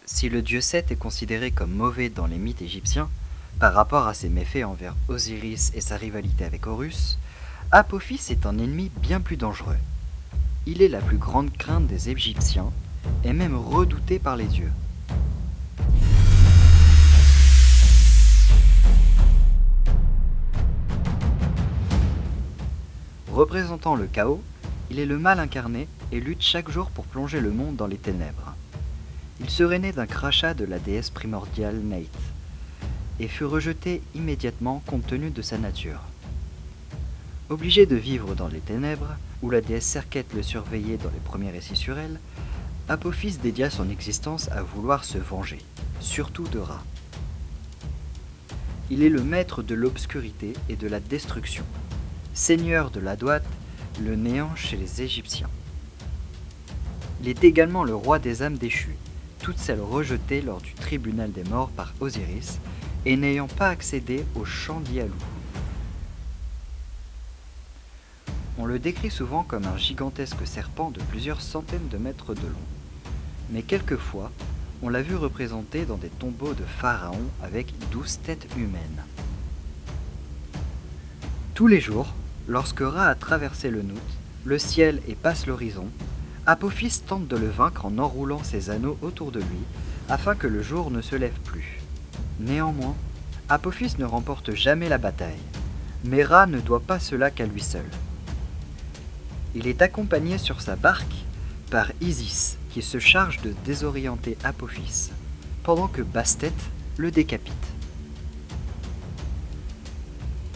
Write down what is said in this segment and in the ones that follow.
Si le dieu Seth est considéré comme mauvais dans les mythes égyptiens, par rapport à ses méfaits envers Osiris et sa rivalité avec Horus, Apophis est un ennemi bien plus dangereux. Il est la plus grande crainte des Égyptiens, et même redouté par les dieux. Représentant le chaos, il est le mal incarné et lutte chaque jour pour plonger le monde dans les ténèbres. Il serait né d'un crachat de la déesse primordiale Neith, et fut rejeté immédiatement compte tenu de sa nature. Obligé de vivre dans les ténèbres, où la déesse Serket le surveillait dans les premiers récits sur elle, Apophis dédia son existence à vouloir se venger, surtout de Ra. Il est le maître de l'obscurité et de la destruction, seigneur de la droite, le néant chez les Égyptiens. Il est également le roi des âmes déchues, toutes celles rejetées lors du tribunal des morts par Osiris et n'ayant pas accédé au champ d'Ialou. On le décrit souvent comme un gigantesque serpent de plusieurs centaines de mètres de long, mais quelquefois, on l'a vu représenté dans des tombeaux de pharaons avec 12 têtes humaines. Tous les jours, lorsque Ra a traversé le Nout, le ciel et passe l'horizon, Apophis tente de le vaincre en enroulant ses anneaux autour de lui, afin que le jour ne se lève plus. Néanmoins, Apophis ne remporte jamais la bataille, mais Ra ne doit pas cela qu'à lui seul. Il est accompagné sur sa barque par Isis, qui se charge de désorienter Apophis, pendant que Bastet le décapite.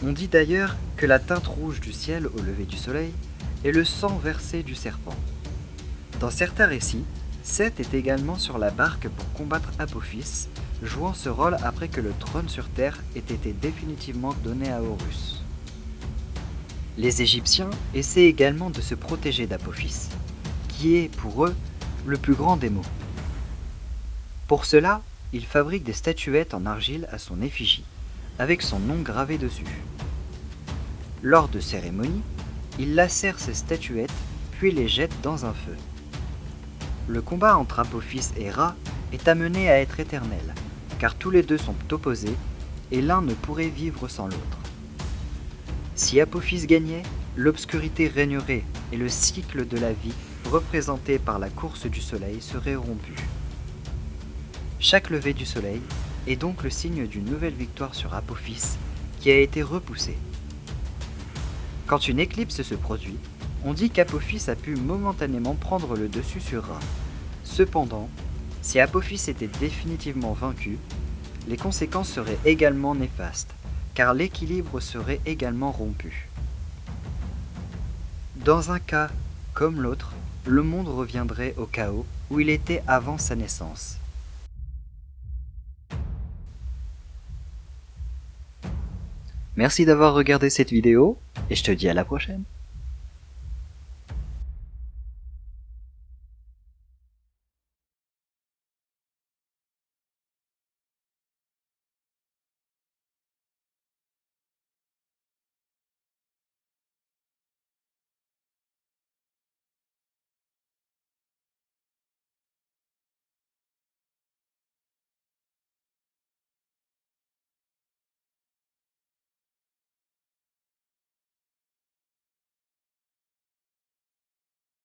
On dit d'ailleurs que la teinte rouge du ciel au lever du soleil est le sang versé du serpent. Dans certains récits, Seth est également sur la barque pour combattre Apophis, jouant ce rôle après que le trône sur Terre ait été définitivement donné à Horus. Les Égyptiens essaient également de se protéger d'Apophis, qui est, pour eux, le plus grand des maux. Pour cela, ils fabriquent des statuettes en argile à son effigie, avec son nom gravé dessus. Lors de cérémonies, ils lacèrent ces statuettes, puis les jettent dans un feu. Le combat entre Apophis et Ra est amené à être éternel, car tous les deux sont opposés, et l'un ne pourrait vivre sans l'autre. Si Apophis gagnait, l'obscurité régnerait et le cycle de la vie, représenté par la course du soleil, serait rompu. Chaque lever du soleil est donc le signe d'une nouvelle victoire sur Apophis qui a été repoussée. Quand une éclipse se produit, on dit qu'Apophis a pu momentanément prendre le dessus sur Ra. Cependant, si Apophis était définitivement vaincu, les conséquences seraient également néfastes, car l'équilibre serait également rompu. Dans un cas comme l'autre, le monde reviendrait au chaos où il était avant sa naissance. Merci d'avoir regardé cette vidéo, et je te dis à la prochaine.